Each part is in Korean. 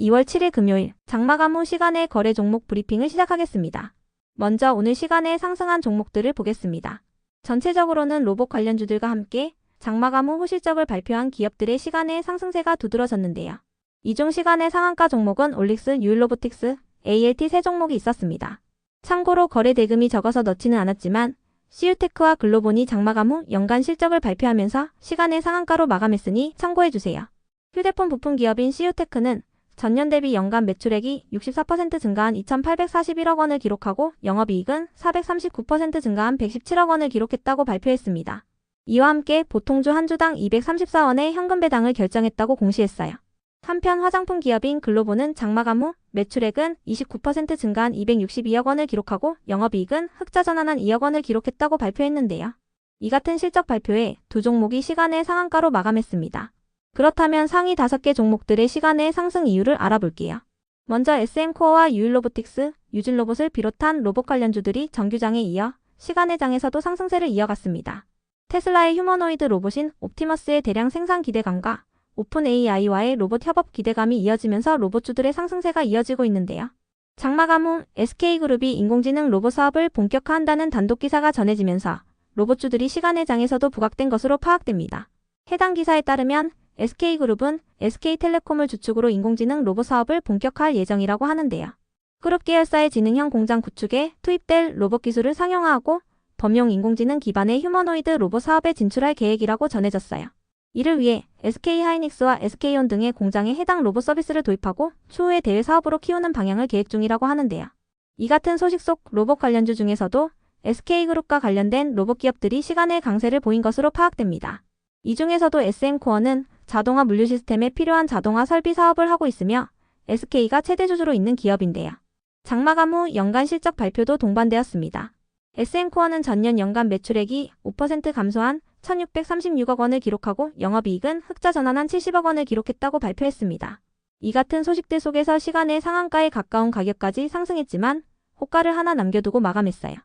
2월 7일 금요일 장마감 후 시간의 거래 종목 브리핑을 시작하겠습니다. 먼저 오늘 시간에 상승한 종목들을 보겠습니다. 전체적으로는 로봇 관련주들과 함께 장마감 후 실적을 발표한 기업들의 시간의 상승세가 두드러졌는데요. 이 중 시간의 상한가 종목은 올릭스, 유일로보틱스, ALT 세 종목이 있었습니다. 참고로 거래 대금이 적어서 넣지는 않았지만 CU테크와 글로본이 장마감 후 연간 실적을 발표하면서 시간의 상한가로 마감했으니 참고해주세요. 휴대폰 부품 기업인 CU테크는 전년 대비 연간 매출액이 64% 증가한 2,841억 원을 기록하고 영업이익은 439% 증가한 117억 원을 기록했다고 발표했습니다. 이와 함께 보통주 한 주당 234원의 현금 배당을 결정했다고 공시했어요. 한편 화장품 기업인 글로본은 장마감 후 매출액은 29% 증가한 262억 원을 기록하고 영업이익은 흑자 전환한 2억 원을 기록했다고 발표했는데요. 이 같은 실적 발표에 두 종목이 시간의 상한가로 마감했습니다. 그렇다면 상위 5개 종목들의 시간의 상승 이유를 알아볼게요. 먼저 SM코어와 유일로보틱스, 유진로봇을 비롯한 로봇 관련주들이 정규장에 이어 시간의 장에서도 상승세를 이어갔습니다. 테슬라의 휴머노이드 로봇인 옵티머스의 대량 생산 기대감과 오픈 AI와의 로봇 협업 기대감이 이어지면서 로봇주들의 상승세가 이어지고 있는데요. 장마감 후 SK그룹이 인공지능 로봇 사업을 본격화한다는 단독 기사가 전해지면서 로봇주들이 시간의 장에서도 부각된 것으로 파악됩니다. 해당 기사에 따르면 SK그룹은 SK텔레콤을 주축으로 인공지능 로봇 사업을 본격화할 예정이라고 하는데요. 그룹 계열사의 지능형 공장 구축에 투입될 로봇 기술을 상용화하고 범용 인공지능 기반의 휴머노이드 로봇 사업에 진출할 계획이라고 전해졌어요. 이를 위해 SK하이닉스와 SK온 등의 공장에 해당 로봇 서비스를 도입하고 추후에 대외 사업으로 키우는 방향을 계획 중이라고 하는데요. 이 같은 소식 속 로봇 관련주 중에서도 SK그룹과 관련된 로봇 기업들이 시간의 강세를 보인 것으로 파악됩니다. 이 중에서도 SM코어는 자동화 물류 시스템에 필요한 자동화 설비 사업을 하고 있으며 SK가 최대 주주로 있는 기업인데요. 장마감 후 연간 실적 발표도 동반되었습니다. SM코어는 전년 연간 매출액이 5% 감소한 1,636억 원을 기록하고 영업이익은 흑자 전환한 70억 원을 기록했다고 발표했습니다. 이 같은 소식들 속에서 시간의 상한가에 가까운 가격까지 상승했지만 호가를 하나 남겨두고 마감했어요.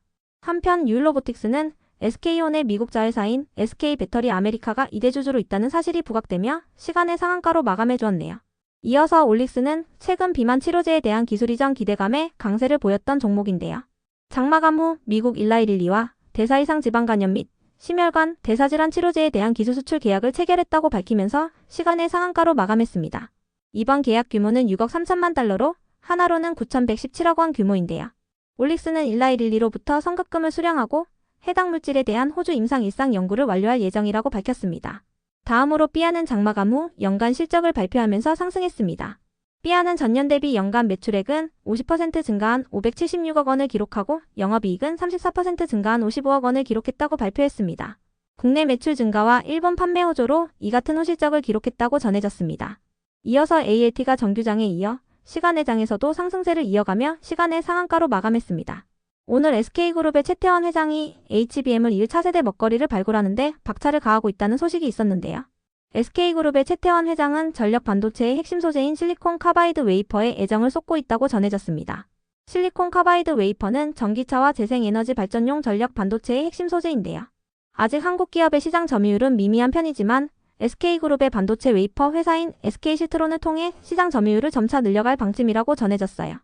한편 유일로보틱스는 SK온의 미국 자회사인 SK배터리 아메리카가 2대 주주로 있다는 사실이 부각되며 시간의 상한가로 마감해주었네요. 이어서 올릭스는 최근 비만 치료제에 대한 기술 이전 기대감에 강세를 보였던 종목인데요. 장마감 후 미국 일라이릴리와 대사이상 지방간염 및 심혈관 대사질환 치료제에 대한 기술 수출 계약을 체결했다고 밝히면서 시간의 상한가로 마감했습니다. 이번 계약 규모는 6억 3천만 달러로 하나로는 9,117억 원 규모인데요. 올릭스는 일라이릴리로부터 선급금을 수령하고 해당 물질에 대한 호주 임상 일상 연구를 완료할 예정이라고 밝혔습니다. 다음으로 삐아는 장마감 후 연간 실적을 발표하면서 상승했습니다. 삐아는 전년 대비 연간 매출액은 50% 증가한 576억 원을 기록하고 영업이익은 34% 증가한 55억 원을 기록했다고 발표했습니다. 국내 매출 증가와 일본 판매 호조로 이 같은 호실적을 기록했다고 전해졌습니다. 이어서 ALT가 정규장에 이어 시간의 장에서도 상승세를 이어가며 시간의 상한가로 마감했습니다. 오늘 SK그룹의 최태원 회장이 HBM을 이을 차세대 먹거리를 발굴하는데 박차를 가하고 있다는 소식이 있었는데요. SK그룹의 최태원 회장은 전력 반도체의 핵심 소재인 실리콘 카바이드 웨이퍼에 애정을 쏟고 있다고 전해졌습니다. 실리콘 카바이드 웨이퍼는 전기차와 재생에너지 발전용 전력 반도체의 핵심 소재인데요. 아직 한국 기업의 시장 점유율은 미미한 편이지만 SK그룹의 반도체 웨이퍼 회사인 SK실트론을 통해 시장 점유율을 점차 늘려갈 방침이라고 전해졌어요.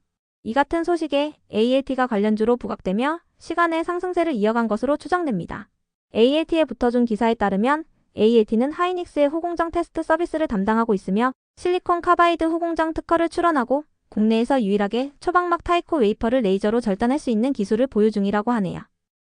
이 같은 소식에 ALT가 관련주로 부각되며 시간의 상승세를 이어간 것으로 추정됩니다. ALT에 붙어준 기사에 따르면 ALT는 하이닉스의 후공정 테스트 서비스를 담당하고 있으며 실리콘 카바이드 후공정 특허를 출원하고 국내에서 유일하게 초박막 타이코 웨이퍼를 레이저로 절단할 수 있는 기술을 보유 중이라고 하네요.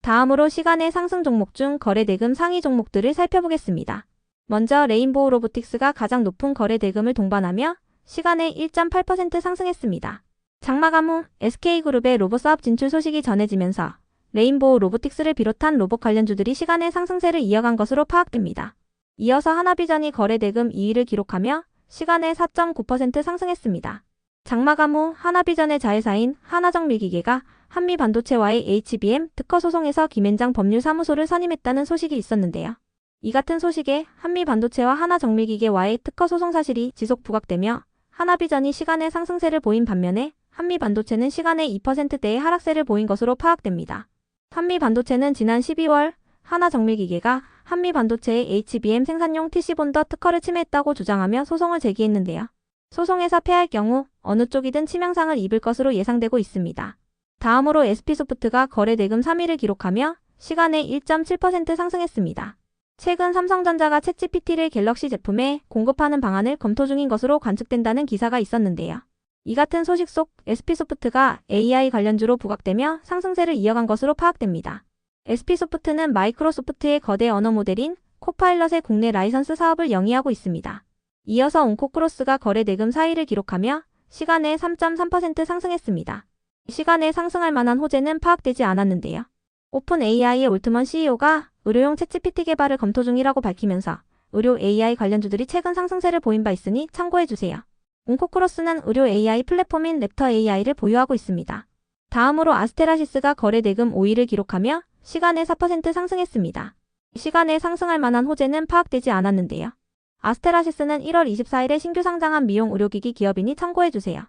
다음으로 시간의 상승 종목 중 거래 대금 상위 종목들을 살펴보겠습니다. 먼저 레인보우 로보틱스가 가장 높은 거래 대금을 동반하며 시간의 1.8% 상승했습니다. 장마감 후 SK그룹의 로봇 사업 진출 소식이 전해지면서 레인보우 로보틱스를 비롯한 로봇 관련주들이 시간의 상승세를 이어간 것으로 파악됩니다. 이어서 하나비전이 거래 대금 2위를 기록하며 시간의 4.9% 상승했습니다. 장마감 후 하나비전의 자회사인 하나정밀기계가 한미반도체와의 HBM 특허 소송에서 김앤장 법률사무소를 선임했다는 소식이 있었는데요. 이 같은 소식에 한미반도체와 하나정밀기계와의 특허 소송 사실이 지속 부각되며 하나비전이 시간의 상승세를 보인 반면에 한미반도체는 시간의 2%대의 하락세를 보인 것으로 파악됩니다. 한미반도체는 지난 12월 하나정밀기계가 한미반도체의 HBM 생산용 TC본더 특허를 침해했다고 주장하며 소송을 제기했는데요. 소송에서 패할 경우 어느 쪽이든 치명상을 입을 것으로 예상되고 있습니다. 다음으로 SP소프트가 거래 대금 3위를 기록하며 시간에 1.7% 상승했습니다. 최근 삼성전자가 챗GPT를 갤럭시 제품에 공급하는 방안을 검토 중인 것으로 관측된다는 기사가 있었는데요. 이 같은 소식 속 SP소프트가 AI 관련주로 부각되며 상승세를 이어간 것으로 파악됩니다. SP소프트는 마이크로소프트의 거대 언어 모델인 코파일럿의 국내 라이선스 사업을 영위하고 있습니다. 이어서 온코크로스가 거래 대금 4위를 기록하며 시간에 3.3% 상승했습니다. 시간에 상승할 만한 호재는 파악되지 않았는데요. 오픈 AI의 올트먼 CEO가 의료용 챗GPT 개발을 검토 중이라고 밝히면서 의료 AI 관련주들이 최근 상승세를 보인 바 있으니 참고해주세요. 온코크로스는 의료 AI 플랫폼인 랩터 AI를 보유하고 있습니다. 다음으로 아스테라시스가 거래 대금 5위를 기록하며 시간에 4% 상승했습니다. 시간에 상승할 만한 호재는 파악되지 않았는데요. 아스테라시스는 1월 24일에 신규 상장한 미용 의료기기 기업이니 참고해주세요.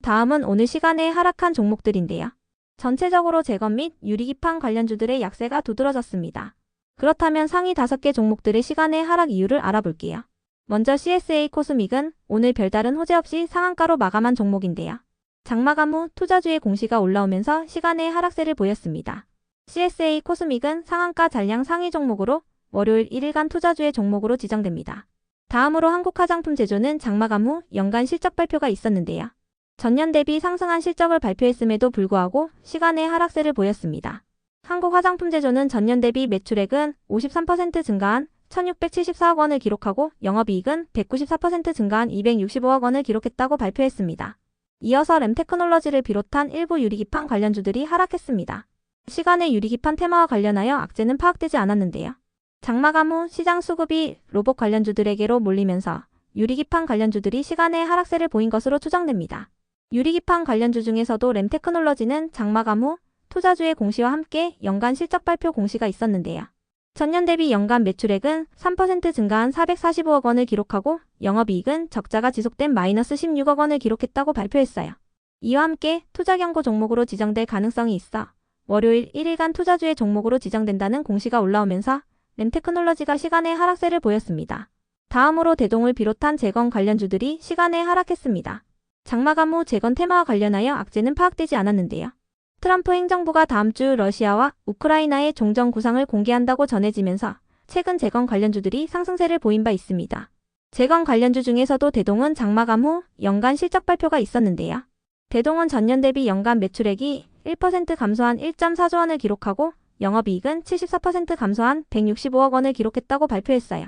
다음은 오늘 시간에 하락한 종목들인데요. 전체적으로 재건 및 유리기판 관련주들의 약세가 두드러졌습니다. 그렇다면 상위 5개 종목들의 시간의 하락 이유를 알아볼게요. 먼저 CSA 코스믹은 오늘 별다른 호재 없이 상한가로 마감한 종목인데요. 장마감 후 투자주의 공시가 올라오면서 시간의 하락세를 보였습니다. CSA 코스믹은 상한가 잔량 상위 종목으로 월요일 1일간 투자주의 종목으로 지정됩니다. 다음으로 한국화장품제조는 장마감 후 연간 실적 발표가 있었는데요. 전년 대비 상승한 실적을 발표했음에도 불구하고 시간의 하락세를 보였습니다. 한국화장품제조는 전년 대비 매출액은 53% 증가한 1,674억 원을 기록하고 영업이익은 194% 증가한 265억 원을 기록했다고 발표했습니다. 이어서 램테크놀로지를 비롯한 일부 유리기판 관련주들이 하락했습니다. 시간의 유리기판 테마와 관련하여 악재는 파악되지 않았는데요. 장마감 후 시장 수급이 로봇 관련주들에게로 몰리면서 유리기판 관련주들이 시간의 하락세를 보인 것으로 추정됩니다. 유리기판 관련주 중에서도 램테크놀로지는 장마감 후 투자주의 공시와 함께 연간 실적 발표 공시가 있었는데요. 전년 대비 연간 매출액은 3% 증가한 445억 원을 기록하고 영업이익은 적자가 지속된 마이너스 16억 원을 기록했다고 발표했어요. 이와 함께 투자 경고 종목으로 지정될 가능성이 있어 월요일 1일간 투자주의 종목으로 지정된다는 공시가 올라오면서 램테크놀로지가 시간의 하락세를 보였습니다. 다음으로 대동을 비롯한 재건 관련주들이 시간에 하락했습니다. 장마감 후 재건 테마와 관련하여 악재는 파악되지 않았는데요. 트럼프 행정부가 다음 주 러시아와 우크라이나의 종전 구상을 공개한다고 전해지면서 최근 재건 관련주들이 상승세를 보인 바 있습니다. 재건 관련주 중에서도 대동은 장마감 후 연간 실적 발표가 있었는데요. 대동은 전년 대비 연간 매출액이 1% 감소한 1.4조 원을 기록하고 영업이익은 74% 감소한 165억 원을 기록했다고 발표했어요.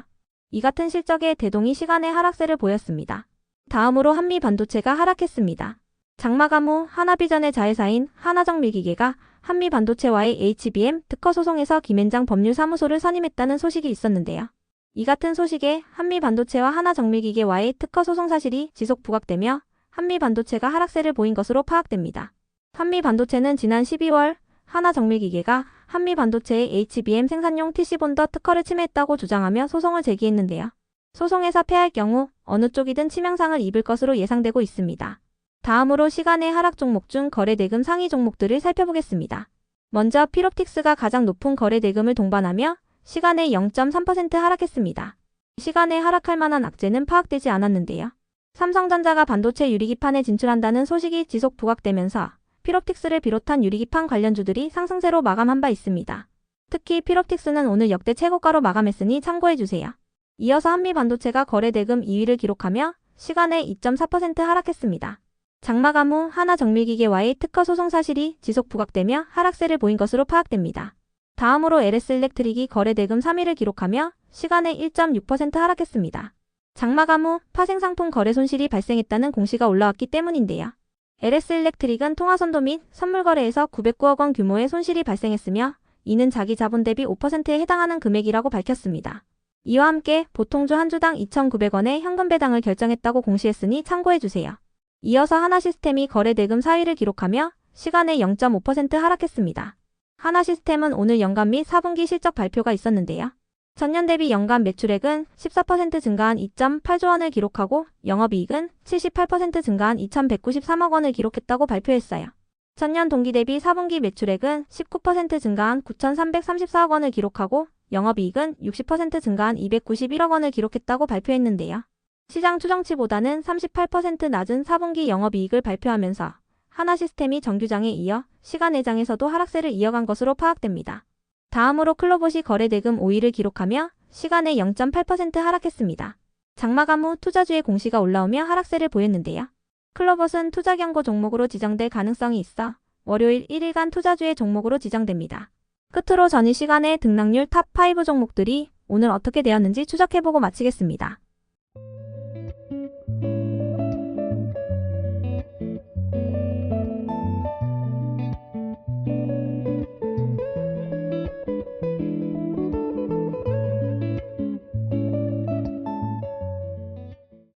이 같은 실적에 대동이 시간의 하락세를 보였습니다. 다음으로 한미반도체가 하락했습니다. 장마감 후 하나비전의 자회사인 하나정밀기계가 한미반도체와의 HBM 특허 소송에서 김앤장 법률사무소를 선임했다는 소식이 있었는데요. 이 같은 소식에 한미반도체와 하나정밀기계와의 특허 소송 사실이 지속 부각되며 한미반도체가 하락세를 보인 것으로 파악됩니다. 한미반도체는 지난 12월 하나정밀기계가 한미반도체의 HBM 생산용 TC본더 특허를 침해했다고 주장하며 소송을 제기했는데요. 소송에서 패할 경우 어느 쪽이든 치명상을 입을 것으로 예상되고 있습니다. 다음으로 시간의 하락 종목 중 거래 대금 상위 종목들을 살펴보겠습니다. 먼저 피롭틱스가 가장 높은 거래 대금을 동반하며 시간에 0.3% 하락했습니다. 시간에 하락할 만한 악재는 파악되지 않았는데요. 삼성전자가 반도체 유리기판에 진출한다는 소식이 지속 부각되면서 피롭틱스를 비롯한 유리기판 관련주들이 상승세로 마감한 바 있습니다. 특히 피롭틱스는 오늘 역대 최고가로 마감했으니 참고해주세요. 이어서 한미반도체가 거래 대금 2위를 기록하며 시간에 2.4% 하락했습니다. 장마감 후 하나정밀기계와의 특허 소송 사실이 지속 부각되며 하락세를 보인 것으로 파악됩니다. 다음으로 LS일렉트릭이 거래 대금 3위를 기록하며 시간에 1.6% 하락했습니다. 장마감 후 파생상품 거래 손실이 발생했다는 공시가 올라왔기 때문인데요. LS일렉트릭은 통화선도 및 선물 거래에서 909억 원 규모의 손실이 발생했으며 이는 자기 자본 대비 5%에 해당하는 금액이라고 밝혔습니다. 이와 함께 보통주 한 주당 2,900원의 현금 배당을 결정했다고 공시했으니 참고해주세요. 이어서 하나시스템이 거래 대금 4위를 기록하며 시간에 0.5% 하락했습니다. 하나시스템은 오늘 연간 및 4분기 실적 발표가 있었는데요. 전년 대비 연간 매출액은 14% 증가한 2.8조 원을 기록하고 영업이익은 78% 증가한 2,193억 원을 기록했다고 발표했어요. 전년 동기 대비 4분기 매출액은 19% 증가한 9,334억 원을 기록하고 영업이익은 60% 증가한 291억 원을 기록했다고 발표했는데요. 시장 추정치보다는 38% 낮은 4분기 영업이익을 발표하면서 하나시스템이 정규장에 이어 시간외장에서도 하락세를 이어간 것으로 파악됩니다. 다음으로 클로봇이 거래대금 5위를 기록하며 시간에 0.8% 하락했습니다. 장마감 후 투자주의 공시가 올라오며 하락세를 보였는데요. 클로봇은 투자경고 종목으로 지정될 가능성이 있어 월요일 1일간 투자주의 종목으로 지정됩니다. 끝으로 전일 시간의 등락률 탑5 종목들이 오늘 어떻게 되었는지 추적해보고 마치겠습니다.